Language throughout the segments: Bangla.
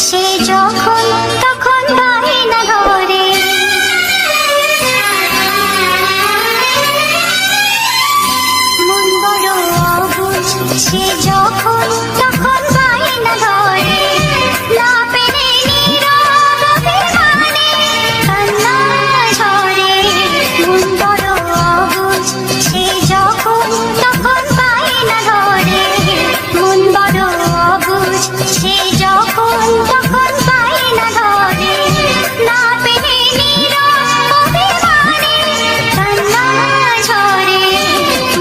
সে যখন তখন বায়না ধরে। মন বড় অবুঝ, সে যখন তখন বায়না ধরে। না পেরে নীরব অভিমানে কান্না ঝরে। মন বড় অবুঝ, সে যখন তখন বায়না ধরে। মন বড় অবুঝ, সে যখন তখন বায়না ধরে। না পেরে নীরব অভিমানে কান্না ঝরে।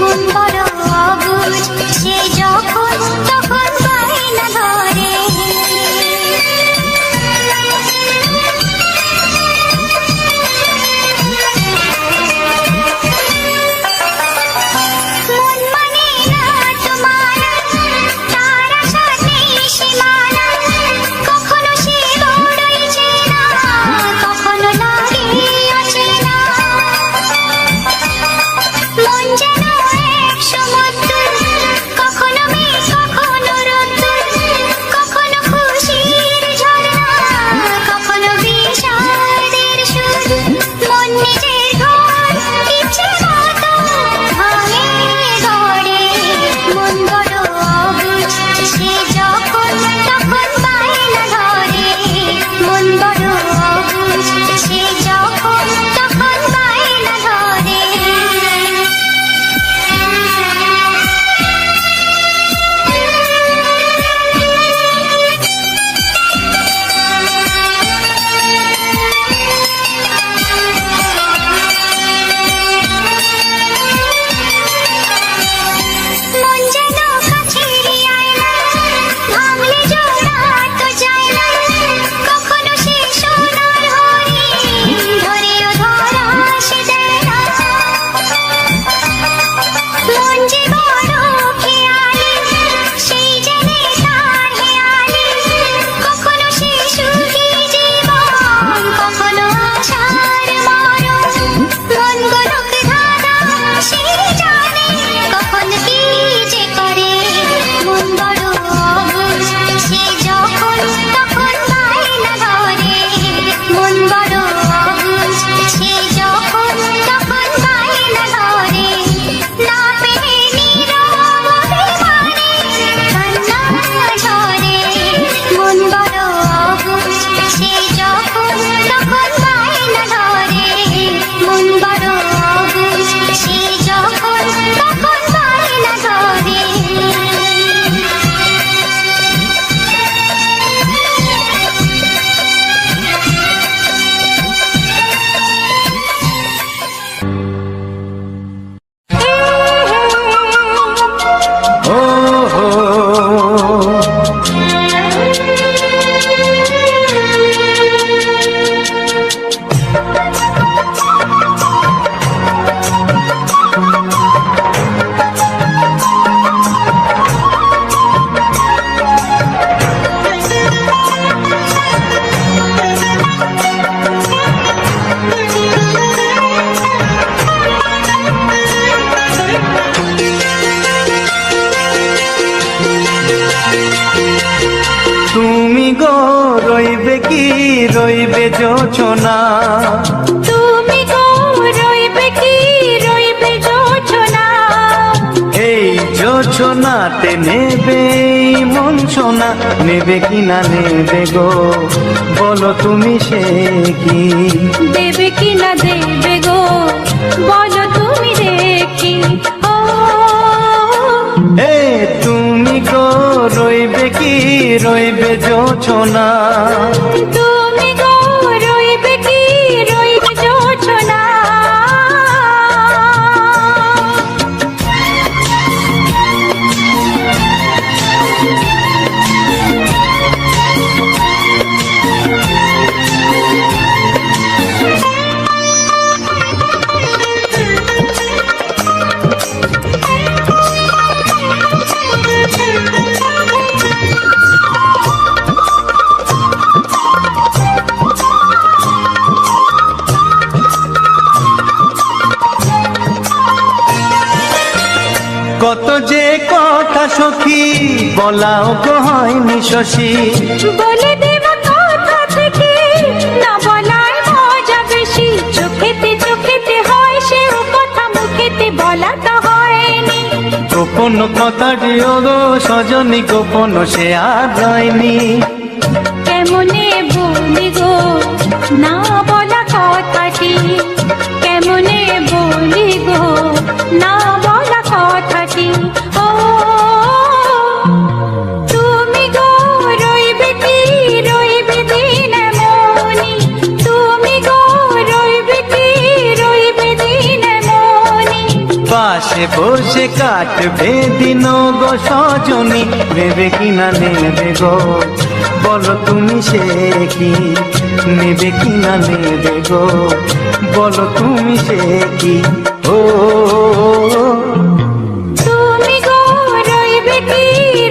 মন বড় অবুঝ, সে যখন তখন বায়না ধরে। মন মানে না তোমার, তার আশা নেই সীমানা। কখনো সে বড়ই চেনা, কখনো লাগে অচেনা। মন যেন এক সমুদ্র, কখনো মেঘ কখনো রোদ্দুর। কখনো খুশির ঝর্ণা, কখনো বিষাদের সুর। মন নিজের ঘর ইচ্ছে মতো ভাঙে গড়ে। মন বড় অবুঝ, সে যখন তখন বায়না ধরে। মন বড় অবুঝ, সে যখন তখন বায়না ধরে। মন যেন কাছেরই আয়না, ভাঙলে জোড়াতে যায় না। কখনো সে সোনার হরিণ, ধরেও ধরা সে দেয় না। মন যে বড় খেয়ালি, সেই জেনে তার হেয়ালি। কখনো সে সুখী জীবন, কখনো আশার মরণ। মন গোলক ধাঁধা সে জানে, কখন কি যে করে। মন বড় অবুঝ, সে যখন তখন বায়না ধরে। মন বড় অবুঝ, সে যখন তখন বায়না ধরে। না পেরে নীরব অভিমানে কান্না ঝরে। মন বড় অবুঝ, সে যখন তখন বায়না ধরে। মন বড় অবুঝ, সে যখন তখন বায়না ধরে। ও হো তুমি গো রইবে কি রইবে জোছনা। তুমি গো রইবে কি রইবে জোছনা। এই জোছনাতে নেবে এই মন সোনা। নেবে কি না নেবে গো, বলো তুমি সে কি। দেবে কি না দেবে গো, বলো তুমি দেখি। ও এ তুমি গো রইবে কি রইবে জোছনা। তুমি গো রইবে কি রইবে জোছনা। কত যে কথা সখী বলাও হয়নি শশী। বলে দেব গোপন কথাটি ওগো সজনী গোপন সে আর রয়নি। কেমনে বলি গো না বলা কথাটি, কেমনে বলি গো না বলা কথাটি। ও তুমি গো রইবে কি রইবে দিন মনি, তুমি গো রইবে কি রইবে দিন মনি। পাশে বসে কাটবে দিন গো সজনী, নেবে কি না নেবে গো বলো তুমি সে কি, নেবে কি না নেবে গো বলো তুমি সে কি। ও তুমি গো রইবে কি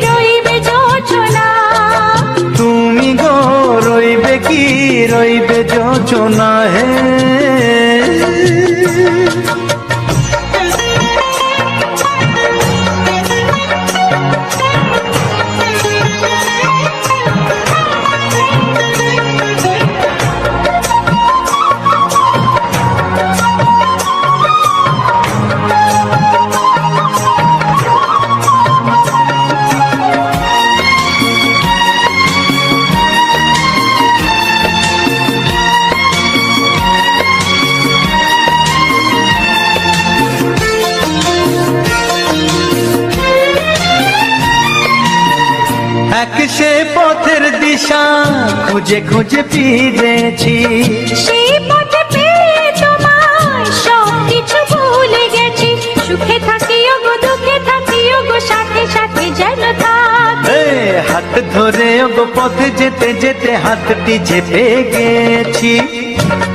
রইবে যোচনা, তুমি গো রইবে কি রইবে যোচনা হে। এক সে পথের দিশা খুঁজে খুঁজে ফিরেছি, সেই পথে পেয়ে তোমায় সব কিছু ভুলে গেছি। সুখে থাকিও গো দুঃখে থাকিও গো সাথে সাথে যেন থাক। এ হাত ধরে ওগো পথে যেতে যেতে হাতটি চেপে গেছি।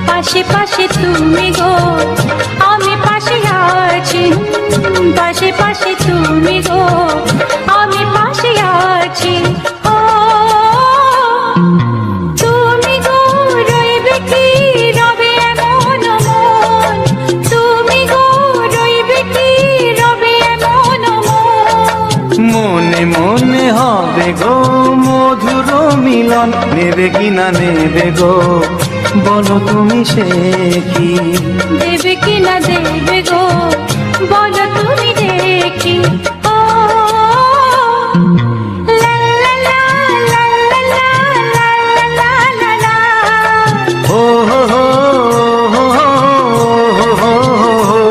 পাশে পাশে তুমি গো আমি পাশে আছি, পাশে পাশে তুমি গো আমি পাশে আছি। ও তুমি গো রইবে কি রবে এমন মন, তুমি গো রইবে কি রবে এমন মন। মনে মনে হবে গো মধুর মিলন, নেবে কি না নেবে গো বলো তুমি সে কি, দেবে কি না দেবে গো বলো তুমি দেখি। ও লা লা লা লা লা লা লা লা লা লা। ও হো হো হো হো হো হো।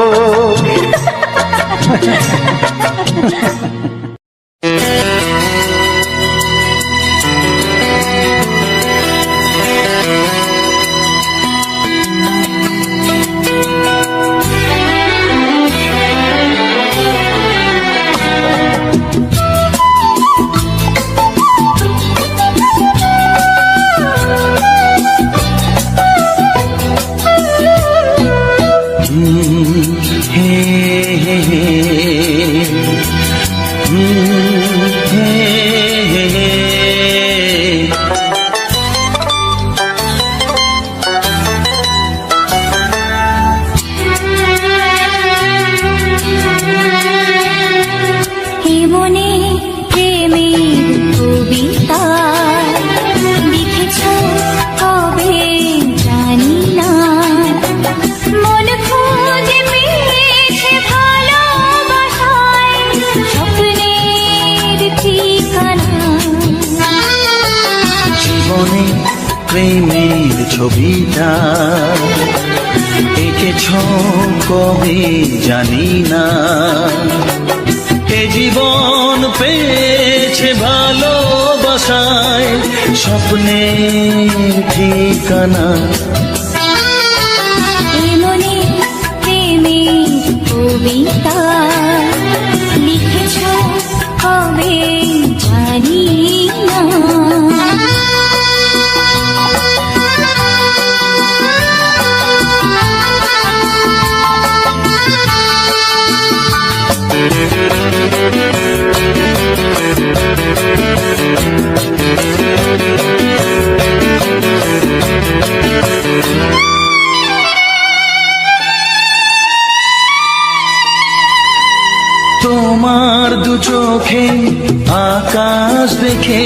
হে মনে প্রেমের কবিতা লিখেছ কবে জানি না, মন খুঁজে পেয়েছে ভালোবাসায় স্বপ্নের ঠিকানা। জীবনে প্রেমের ছবিটা এঁকেছ কবে জানি না, এ জীবন পেয়েছে ভালোবাসায় স্বপ্নের ঠিকানা। হে মনে প্রেমের কবিতা লিখেছ কবে জানি না। তোমার দু চোখে আকাশ দেখে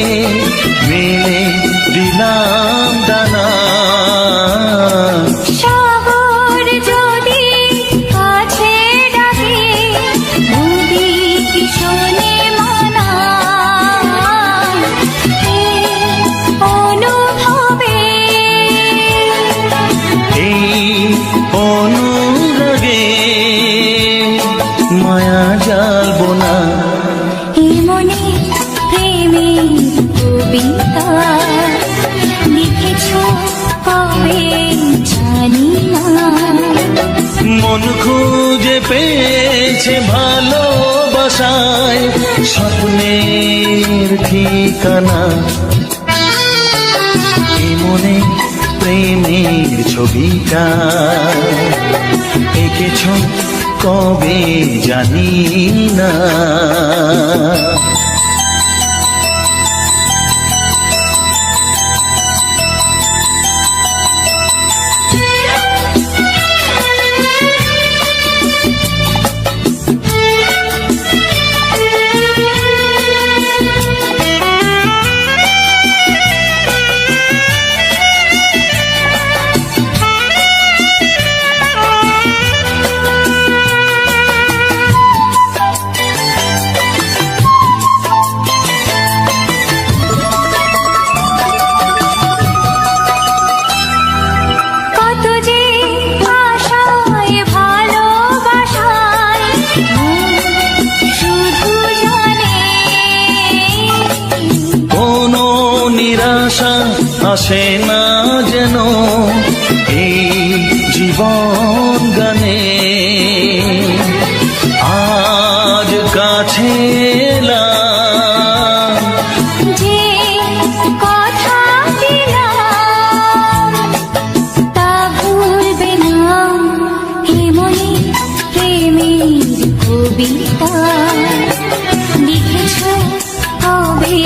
পেয়েছে ভালোবাসায় স্বপ্নের ঠিকানা এ মনে প্রেমের ছবিটা এঁকেছ কবে জানি না কত যে আশায় ভালোবাসায় শুধু জানে কোনো নিরাশা আসে না যেন এই জীবন গানে আজ কাছে এলাম যে কথা দিলাম তা ভুলবে না হে মনে প্রেমের কবিতা লিখেছ কবে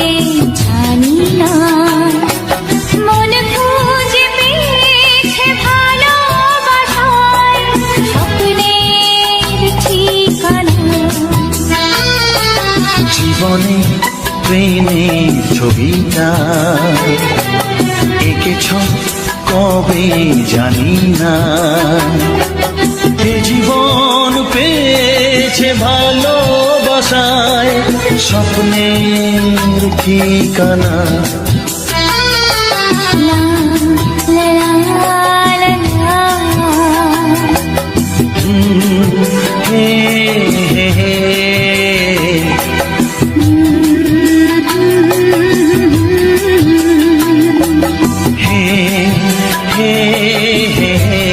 জানি না মন খুঁজে পেয়েছে ভালোবাসায় স্বপ্নের ঠিকানা জীবনে প্রেমের ছবিটা এঁকেছ কবে জানি না এ জীবন পেয়েছে ভালোবাসায় স্বপ্নের ঠিকানা লা লা লা লা হে হে হে হে হে হে হে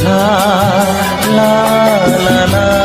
লা লা লা লা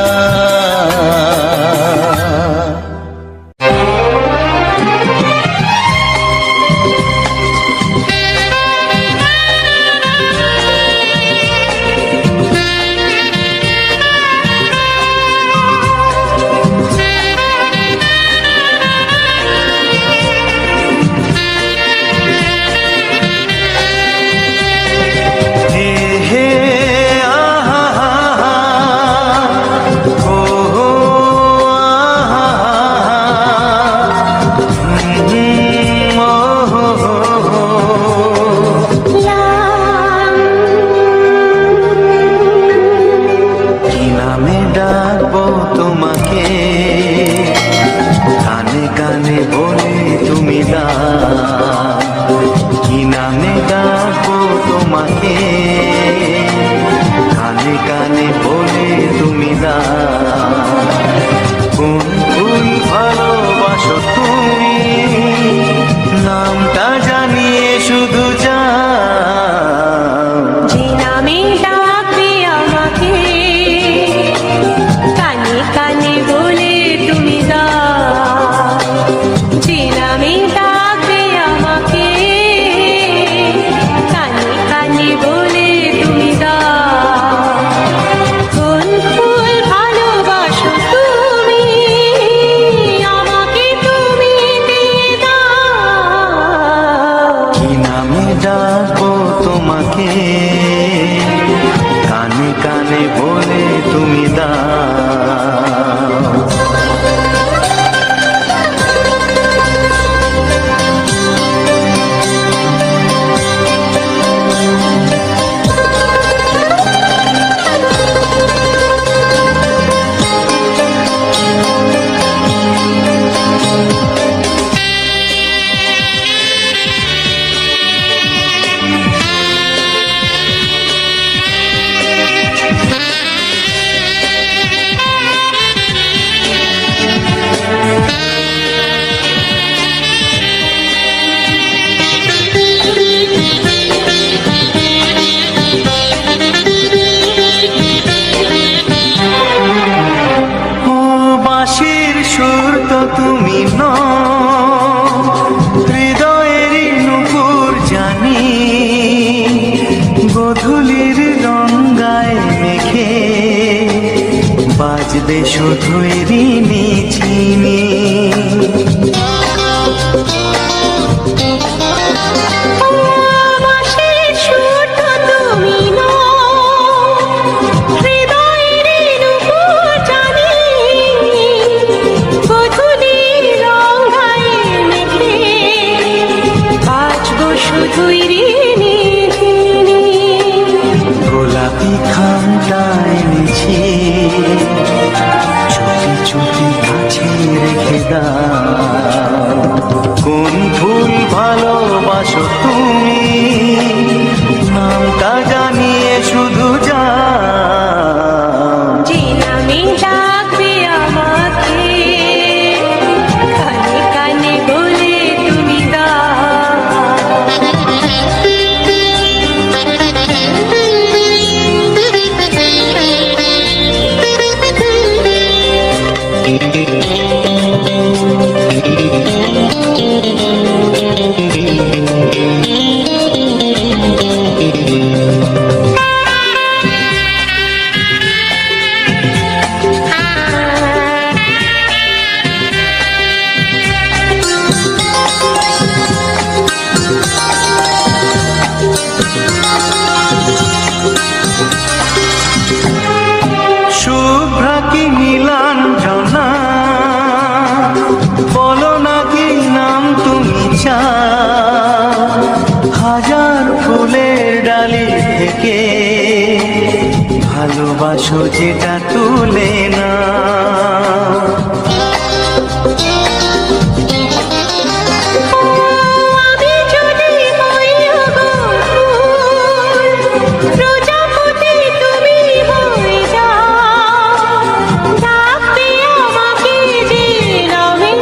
তুমি হৃদয়েরই নুপুর জানি গধূলির রঙ্গায় মেখে বাজবে শুধুই ঋণী চিনি। বাঁশির সুরটা তুমি হৃদয়ের নুপুর জানি গধূলির রঙায় মেখে বাজবো শুধুই ঋণী ঋণী। গোলাপি খামটা এনেছি চুপি চুপি কাছে রেখে দাও। কোন ফুল ভালোবাসো তুমি নামটা জানিয়ে শুধু যাও। যে নামে ডাকবে আমাকে কানে কানে বলে তুমি শুভ্রা কি নীলাঞ্জনা বলো না কি নাম তুমি চাও। হাজার ফুলের ডালি থেকে ভালোবাসো যেটা তুলে না। আমি যদি হই প্রজাপতি তুমি হয়ে যাও ডাকবে আমাকে যে নামে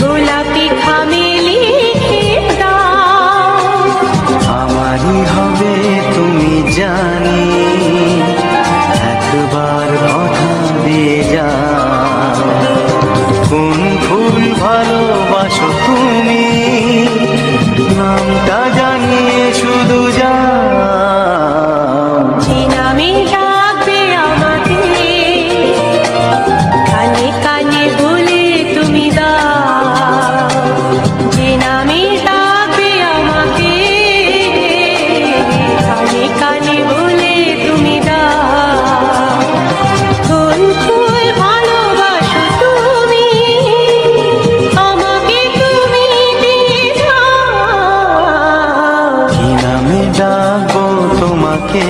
গোলাপি খামে লিখে দাও। আমারই হবে তুমি জানি একবার কথা দিয়ে যাও। কোন ফুল ভালোবাসো তুমি নামটা জানিয়ে শুধু যাও। যে নামে ডাকবে আমাকে কানে কানে বলে তুমি দাও। যে নামে ডাকবে আমাকে কানে কানে বলে তুমি দাও। কোন ফুল ভালোবাসো তুমি আমাকে তুমি দিয়ে দাও। কি নামে ডাকবো তোমাকে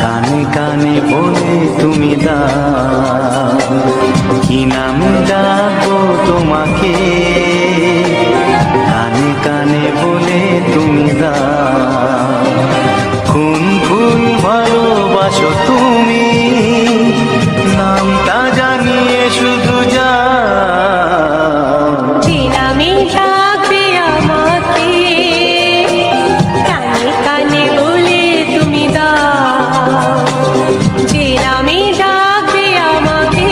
কানে কানে বলে তুমি দাও। কি নামে ডাকবো তোমাকে কানে কানে বলে তুমি দাও। কোন ফুল ভালোবাসো তুমি নামটা জানিয়ে শুধু যাও। যে নামে ডাকবে আমাকে কানে কানে বলে তুমি দাও। যে নামে ডাকবে আমাকে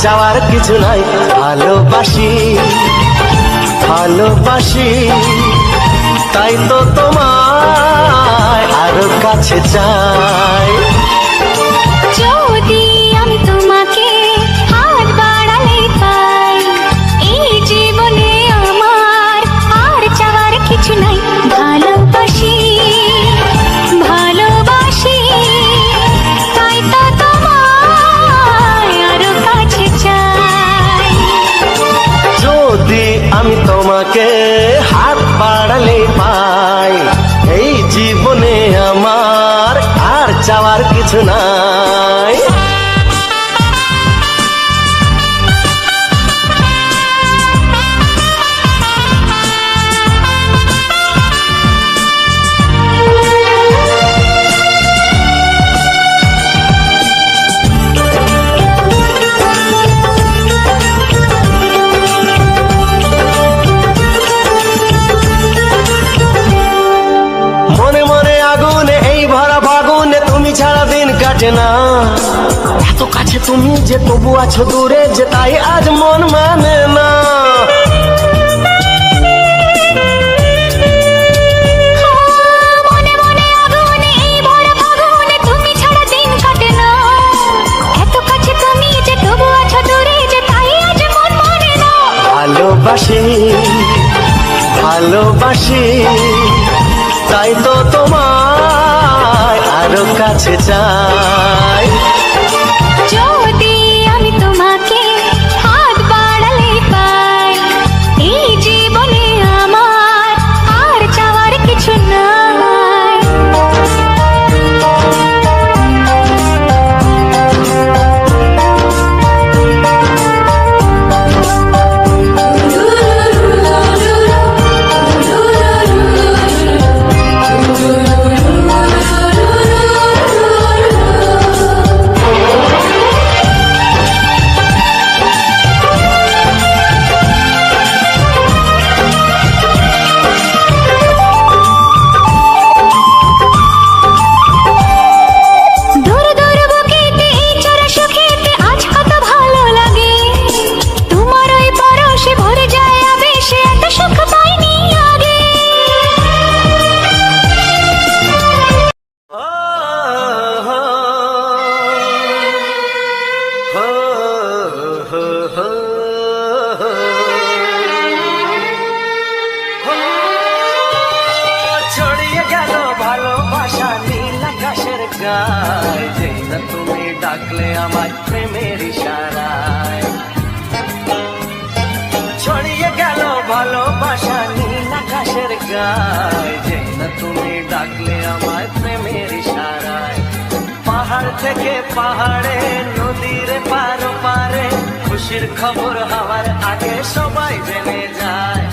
চাওয়ার কিছু নাই। ভালোবাসি ভালোবাসি তাই তো তোমায় আরো কাছে চাই। যদি আমি তোমাকে হাত বাড়ালে পাই, এই জীবনে আমার আর চাওয়ার কিছু নাই। ভালোবাসি ভালোবাসি তাই তো তোমায় আরো কাছে চাই। যদি আমি তোমাকে হাত বাড়ালে পাই, এই জীবনে আমার আর চাওয়ার কিছু নাই। মনে মনে আগুনে এই ভরা ফাগুনে তুমি ছাড়া দিন কাটে না। এত কাছে তুমি যে তবু আছো দূরে, যে তাই আজ মন মানে না। মনে মনে আগুনে এই ভরা ফাগুনে তুমি ছাড়া দিন কাটে না। এত কাছে তুমি যে তবু আছো দূরে, যে তাই আজ মন মানে না। ভালোবাসি ভালোবাসি তাই তো তোমায় আরো কাছে চাই। যদি আমি তোমাকে হাত বাড়ালে পাই, এই জীবনে আমার আর চাওয়ার কিছু নাই। দূর দূর বুকেতে এই চোরা সুখেতে আজ কত ভালো লাগে। তোমার ওই পরশে ভরে যায় আবেশে, এত সুখ পাইনি আগে। ছড়িয়ে গেল ভালোবাসা নীল আকাশের গায়, যে না তুমি ডাকলে আমার প্রেমের ইশারায়। ছড়িয়ে গেল ভালোবাসা নীল আকাশের গায়, যে না তুমি ডাকলে আমার প্রেমের ইশারায়। পাহাড় থেকে পাহাড়ে নদীর পার পারে, খুশির খবর হওয়ার আগে সবাই জেনে যায়।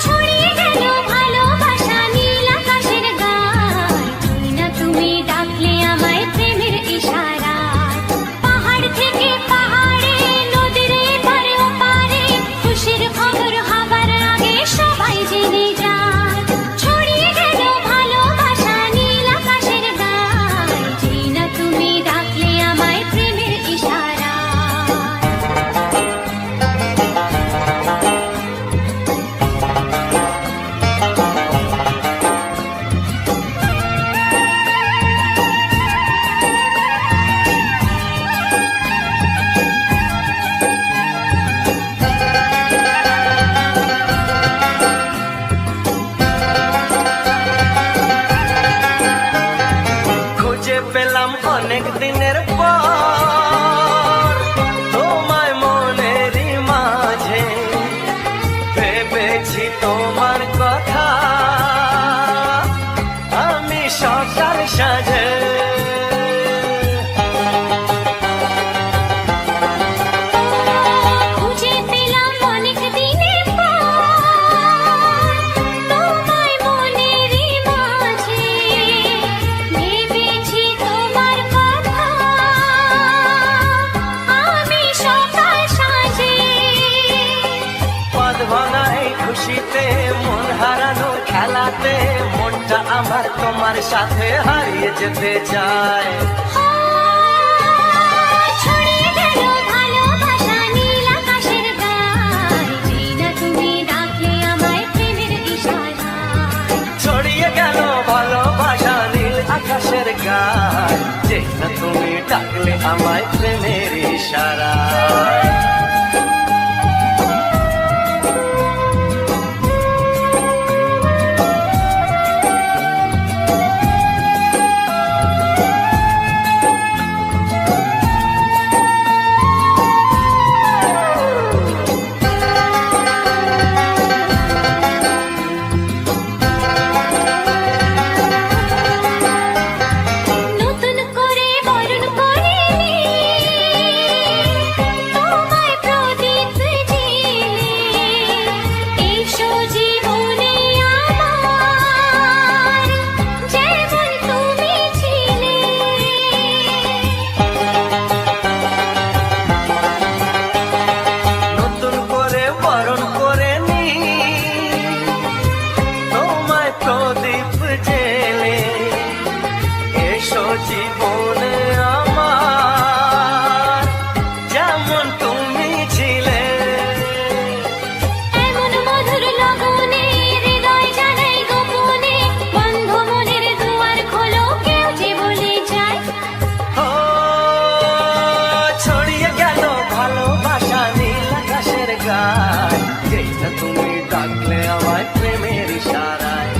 ছড়িয়ে গেল ভালোবাসা নীল আকাশের গায়, তুই না তুমি ডাকলে আমায় প্রেমের ইশারায়। পাহাড় থেকে পাহাড়ে নদীর এপারে ওপারে, খুশির খবর হবার আগে সবাই জেনে যায়। ছড়িয়ে গেল ভালোবাসা নীল আকাশের গায়, তুই না তুমি ডাকলে আমায় প্রেমের ইশারায়। খুঁজে পেলাম অনেক দিনের পর তোমায় মনেরই মাঝে, ভেবেছি তোমার কথা আমি সকাল সাজে। খুঁজে পেলাম অনেক দিনের পর তোমায় মনেরই মাঝে, ভেবেছি তোমার কথা আমি সকাল সাজে। পদ ভাঙা এই খুশিতে মন হারানো খেলাতে মনটা আমার তোমার সাথে হারিয়ে যেতে চায়। ছড়িয়ে গেল ভালোবাসা নীল আকাশের গায়, যেই না তুমি ডাকলে আমায় প্রেমের ইশারায়। ছড়িয়ে গেল ভালোবাসা নীল আকাশের গায়, যে না তুমি ডাকলে আমায় প্রেমের ইশারায়। নতুন করে বরণ করে তোমায় প্রদীপ জেলে, এসো জীবনে আমার যেমন তুমি ছিলে। নতুন করে বরণ করে নি তোমায় প্রদীপ জেলে, এসো জীবনে আমার যেমন তুমি ছিলে। এমন মধুর লগনে হৃদয় জানাই গোপনে, বন্ধ মনের দুয়ার খোলো কেউ যে বলে যায়। ও ছড়িয়ে গেল ভালোবাসা নীল আকাশের গায়, যেই না তুমি ডাকলে আমায় প্রেমের ইশারায়।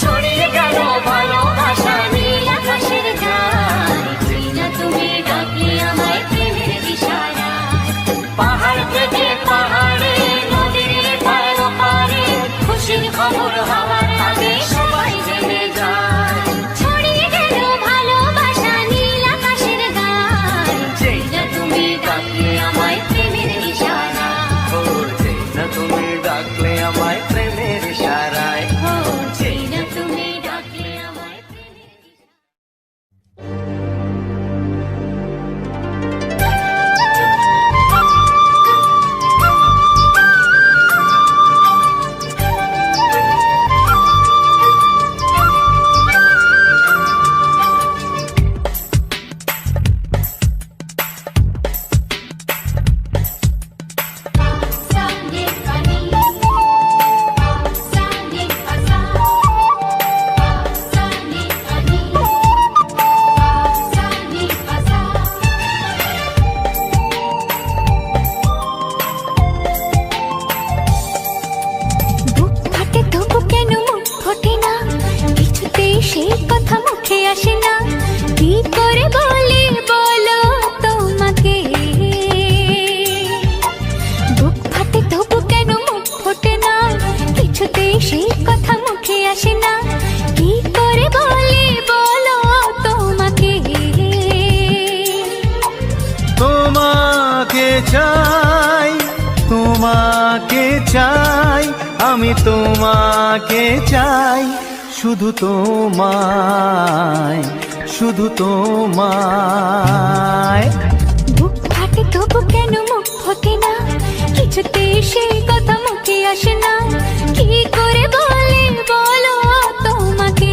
ছড়িয়ে গেল ভালোবাসা নীল আকাশের গায়, যেই না তুমি ডাকলে আমায় প্রেমের ইশারায়। পাহাড় থেকে পাহাড়ে নদীর পাড় পারে, খুশির খবর হওয়ার আগে সবাই জেনে যায়। ছড়িয়ে গেল ভালোবাসা নীল আকাশের গায়, যেই না তুমি ডাকলে আমায় প্রেমের ইশারা। ও যেই না তুমি ডাকলে আমায় প্রেমের ইশারায়। ও যেই না তুমি ডাকলে আমায় প্রেমের ইশারা। Sani pani, sani asa, sani pani, sani asa. বুক ফাটে তবু কেন মুখ ফোটে না, কিছুতেই সেই কথা মুখে আসে না। কি করে বলি বলো তোমাকে, বুক ফাটে তবু কেন মুখ ফোটে না, কিছুতেই সেই কথা মুখে আসে না। কি করে বলি বলো তোমাকে। তোমাকে চাই, তোমাকে চাই, আমি তোমাকে চাই, শুধু তোমায়, শুধু তোমায়। বুক ফাটে তবু কেন মুখ ফোটে না, কিছুতেই সেই কথা মুখে আসে না। কি করে বলি বলো তোমাকে।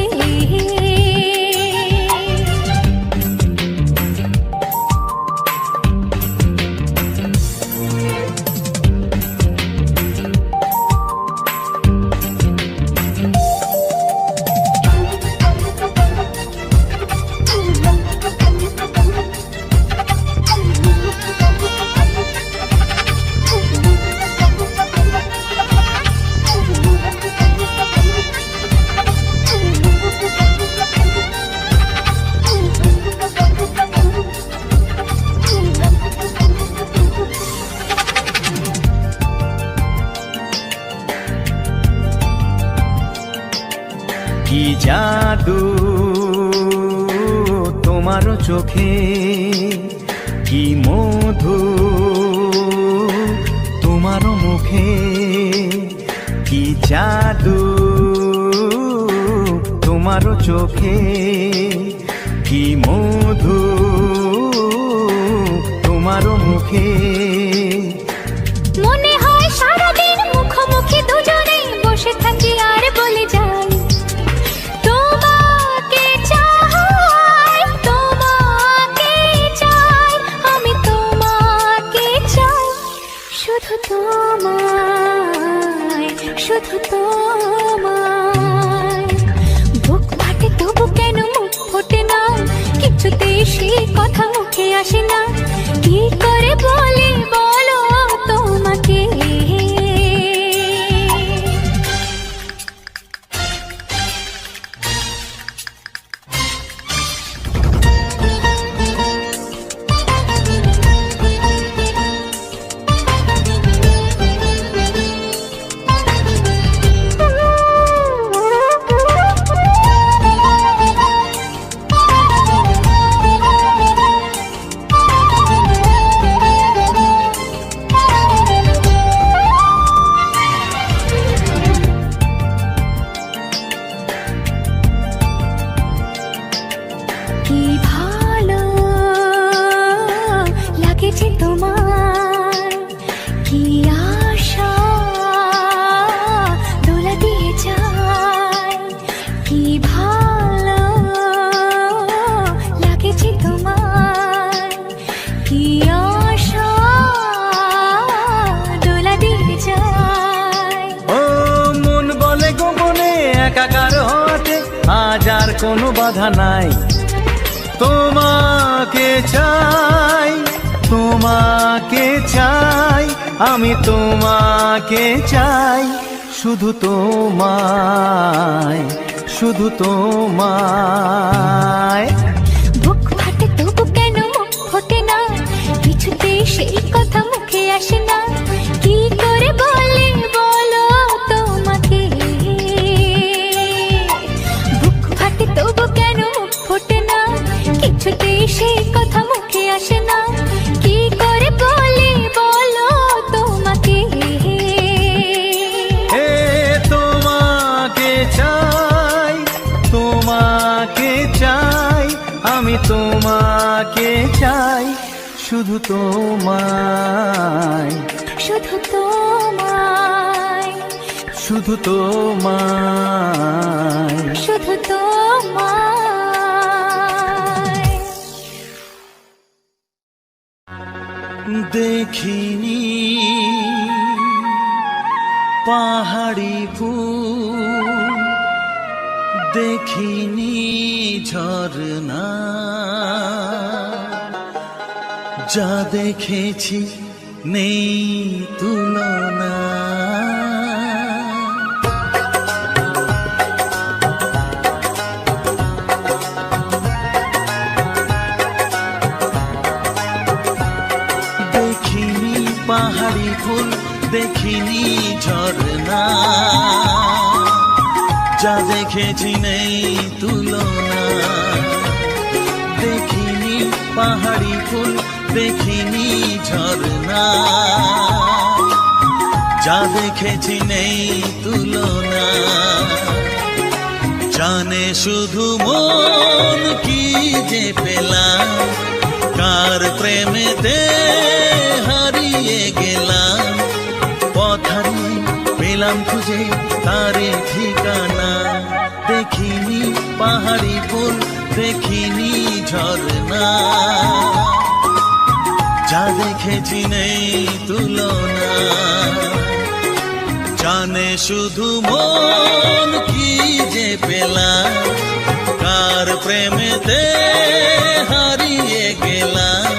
কি জাদু তোমার চোখে, কি মধু তোমার মুখে, কি জাদু তোমার চোখে, কি মধু তোমার মুখে। মনে হয় সারাদিন মুখোমুখি দুজনে বসে থাকি আর বলে যাই, তোমার আসে না, কি করে বলি বলো তোমাকে। কি ভালো লাগেছে তোমার, কি আশা দোলা দিয়ে যায়। কি ভালো লাগেছে তোমার, কি আশা দোলা দিয়ে যায়। ও মন বলে গোপনে একাকার হতে আজ আর কোনো বাধা নাই। তোমাকে চাই, তোমাকে চাই, আমি তোমাকে চাই, শুধু তোমায়, শুধু তোমায়। বুক ফাটে তবু কেন মুখ ফোটে না, কিছুতেই সেই কথা মুখে আসে না, কি করে বলি বলো তোমাকে। বুক ফাটে তবু কেন মুখ ফোটে না, কিছুতেই সেই কথা মুখে আসে না, কি করে বলি বলো তোমাকে। হে তোমাকে চাই, তোমাকে চাই, আমি তোমাকে চাই, শুধু তোমায়, শুধু তোমায়, শুধু তোমায়। শুধু তোমায়। দেখিনি পাহাড়ি ফুল, দেখিনি ঝরনা, যা দেখেছি নেই তুলনা। দেখিনি পাহাড়ি ফুল, দেখিনি ঝরনা, যা দেখেছি নেই তুলনা। দেখিনি পাহাড়ি ফুল, দেখিনি ঝরনা, যা দেখেছি নেই তুলনা। জানে শুধু মন কি যে পেলাম, কার প্রেমেতে হারিয়ে গেলাম। পথ হারিয়ে পেলাম খুঁজে তারে ঠিকানা। দেখিনি পাহাড়ি ফুল, দেখিনি ঝরনা, যা দেখেছি নেই তুলনা। জানে শুধু মন কি যে পেলাম, কার প্রেমেতে হারিয়ে গেলাম।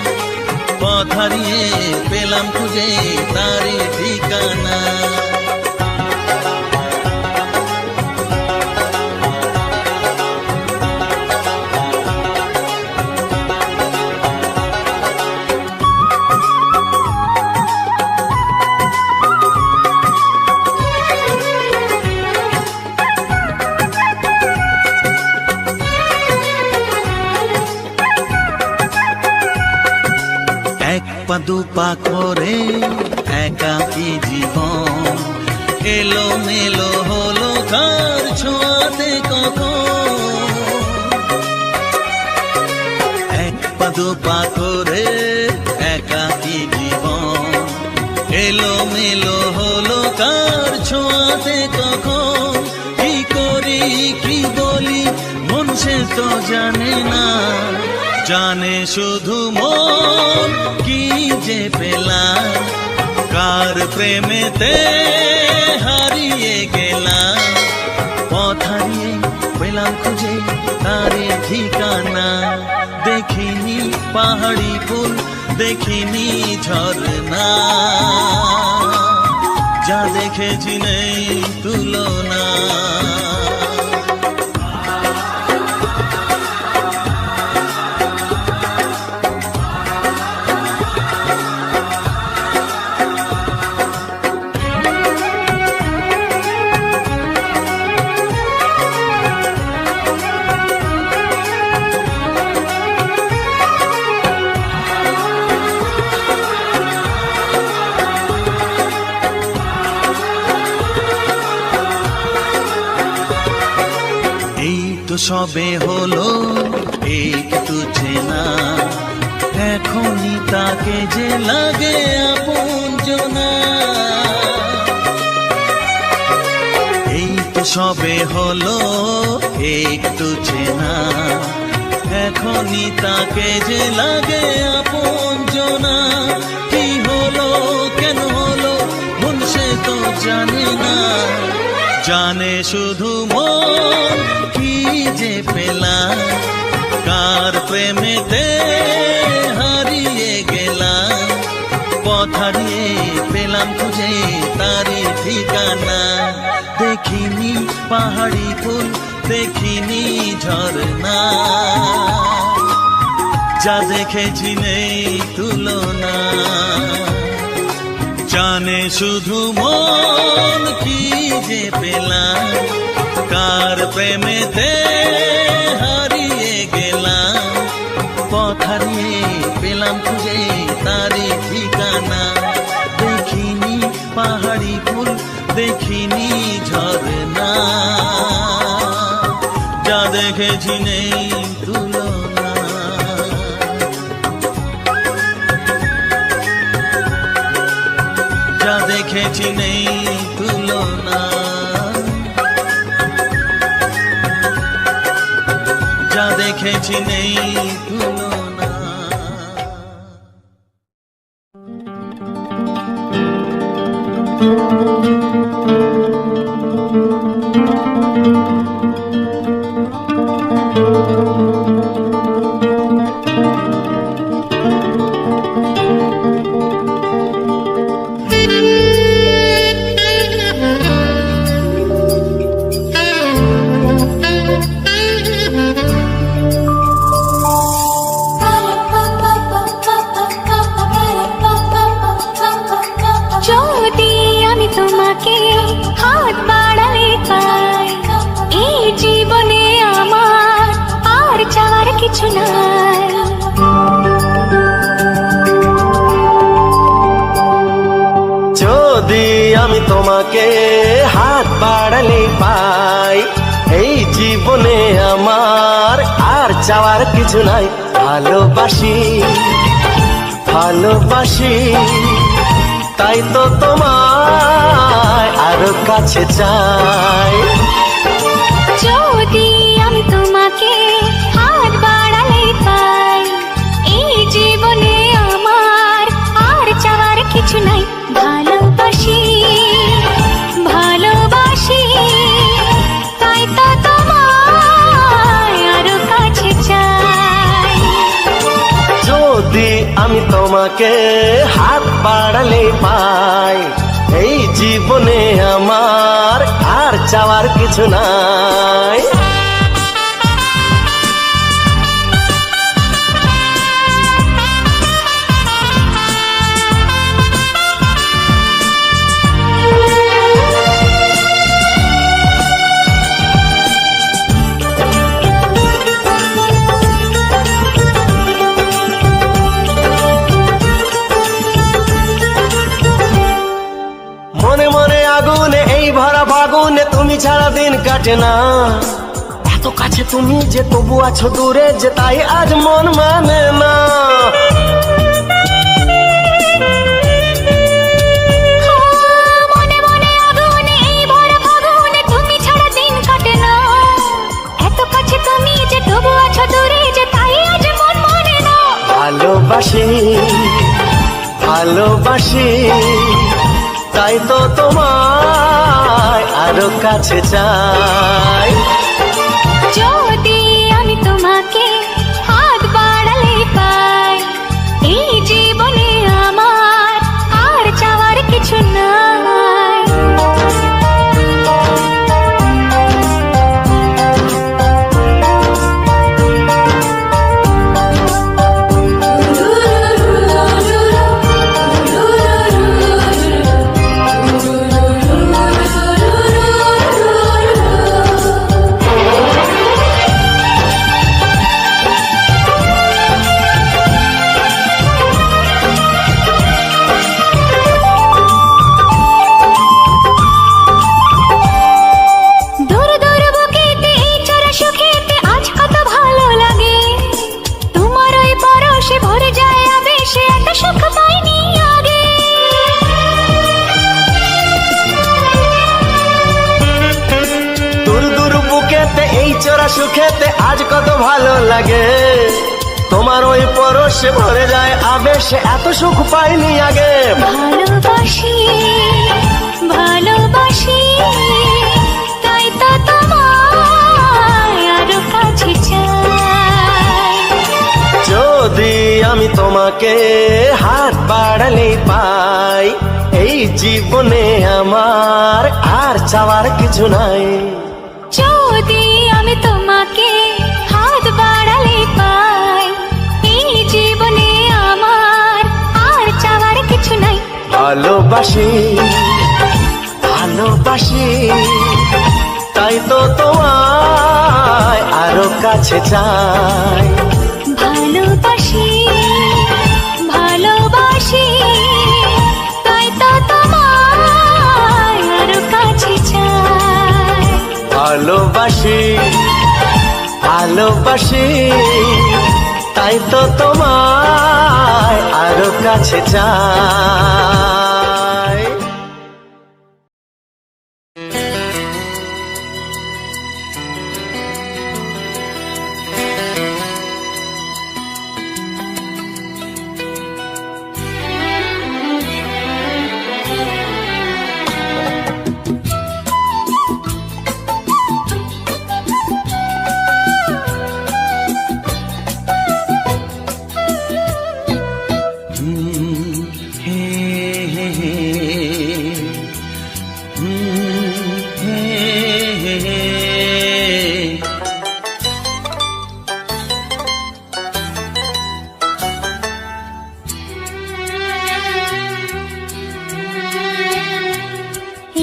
পথ হারিয়ে পেলাম খুঁজে তারে ঠিকানা। এক পা দুপা করে একাকী জীবন, এলো মেলো হলো কার ছোঁয়াতে কখন। এক পা দুপা করে একাকী জীবন, এলো মেলো হলো কার ছোঁয়াতে কখন। কি করি কি বলি মন সে তো জানে না, জানে শুধু মন কি যে পেলাম। কার প্রেমেতে হারিয়ে গেলাম। পথ হারিয়ে পেলাম খুঁজে তারে ঠিকানা। দেখিনি পাহাড়ি ফুল, দেখিনি ঝরনা, যা দেখেছি নেই তুলনা। সবে হলো একটু চেনা, এখনই তাকে যে লাগে আপনজনা। এই তো সবে হলো একটু চেনা, এখনই তাকে যে লাগে আপনজনা। কি হলো কেন হলো মন সে তো জানে না, জানে শুধু মন কি যে পেলাম, কার প্রেমেতে হারিয়ে গেলাম। পথ হারিয়ে পেলাম খুঁজে তারি ঠিকানা, দেখিনি পাহাড়ি ফুল, দেখিনি ঝরনা, যা দেখেছি নেই তুলনা। জানে শুধু মন কি যে পেলাম, কার প্রেমেতে হারিয়ে গেলাম। পথ হারিয়ে পেলাম খুঁজে তারি ঠিকানা, দেখিনি পাহাড়ি ফুল, দেখিনি ঝরনা, যা দেখেছি নেই তুলনা। যা দেখেছি নেই তুলনা, যা দেখেছি নেই তুলনা। যদি আমি তোমাকে হাত বাড়ালে পাই, এই জীবনে আমার আর চাওয়ার কিছু নাই। যদি আমি তোমাকে হাত বাড়ালে পাই, এই জীবনে আমার আর চাওয়ার কিছু নাই। ভালোবাসি ভালোবাসি, তাই তো তোমায় আরো কাছে চাই। যদি আমি তোমাকে হাত বাড়ালে পাই, এই জীবনে আমার আর চাওয়ার কিছু নাই। ভালোবাসি ভালোবাসি, তাই তো তোমায় আরো কাছে চাই। যদি আমি তোমাকে হাত বাড়ালে পাই, এই জীবনে আমার আর চাওয়ার কিছু নাই। মনে মনে আগুনে এই ভরা ফাগুনে তুমি ছাড়া দিন কাটে না। এত কাছে তুমি যে তবু আছো দূরে, যে তাই আজ মন মানে না। মনে মনে আগুনে এই ভরা ফাগুনে তুমি ছাড়া দিন কাটে না। এত কাছে তুমি যে তবু আছো দূরে, যে তাই আজ মন মানে না। ভালোবাসি ভালোবাসি, তাই তো তোমায় আরো কাছে চাই। যদি আমি তোমাকে হাত বাড়ালে এত ভালো লাগে, তোমার ওই পরশে ভরে যায় আবেশে, এত সুখ পাইনি আগে। ভালোবাসি ভালোবাসি তাই তো তোমায় আরো কাছে চাই। যদি আমি তোমাকে হাত বাড়ালেই পাই, এই জীবনে আমার আর চাওয়ার কিছু নাই। যদি আমি তোমাকে হাত বাড়ালে পাই, এই জীবনে আমার আর চাওয়ার কিছু নাই। ভালোবাসি ভালোবাসি তাই তো তোমায় আরো কাছে চাই। ভালোবাসি ভালোবাসি তাই তো তোমায় আরো কাছে চাই। ভালোবাসি ভালোবাসি তাই তো তোমায় আরো কাছে চাই।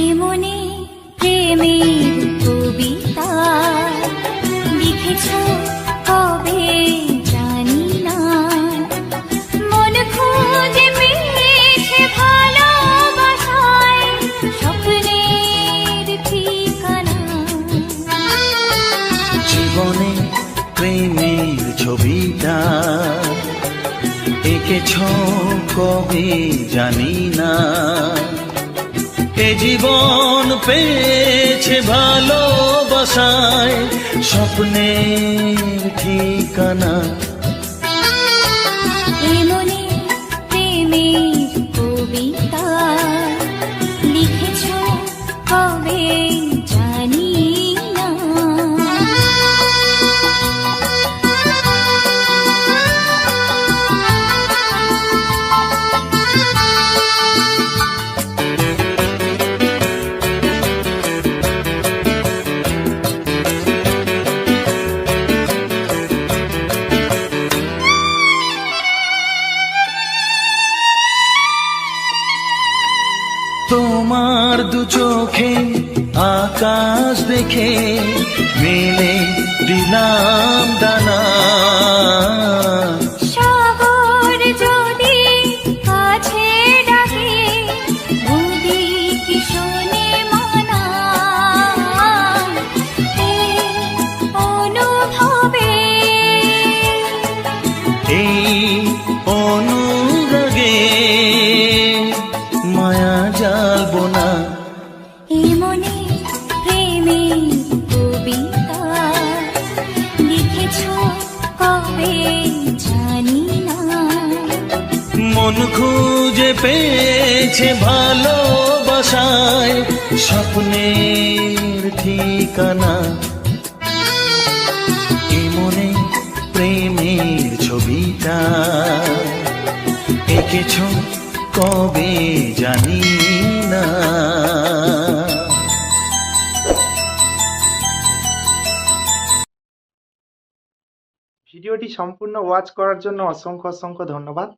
এমনি প্রেমের কবিতা লিখেছ কবে জানি না, মন খুঁজে পেয়েছে ভালোবাসায় স্বপ্নের ঠিকানা। জীবনে প্রেমের ছবিটা এঁকেছ কবে জানি না, এ জীবন পেয়েছে ভালোবাসায় স্বপ্নের ঠিকানা। এমনি প্রেমের কবিতা লিখেছ কবে জানি না। তোমার দু চোখে আকাশ দেখে মেলে দিলাম দানা, সাগর যদি কাছে ডাকে বুঝি কি শোনে মানা। এই অনুভবে এই অনুরাগে মায়া জ্বালবো না। এমনি প্রেমের কবিতা লিখেছ কবে জানি না, মন খুঁজে পেয়েছে ভালোবাসায় স্বপ্নের ঠিকানা। এমনে প্রেমের ছবিটা এঁকেছ কবে জানি না। ভিডিওটি সম্পূর্ণ ওয়াচ করার জন্য অসংখ্য অসংখ্য ধন্যবাদ।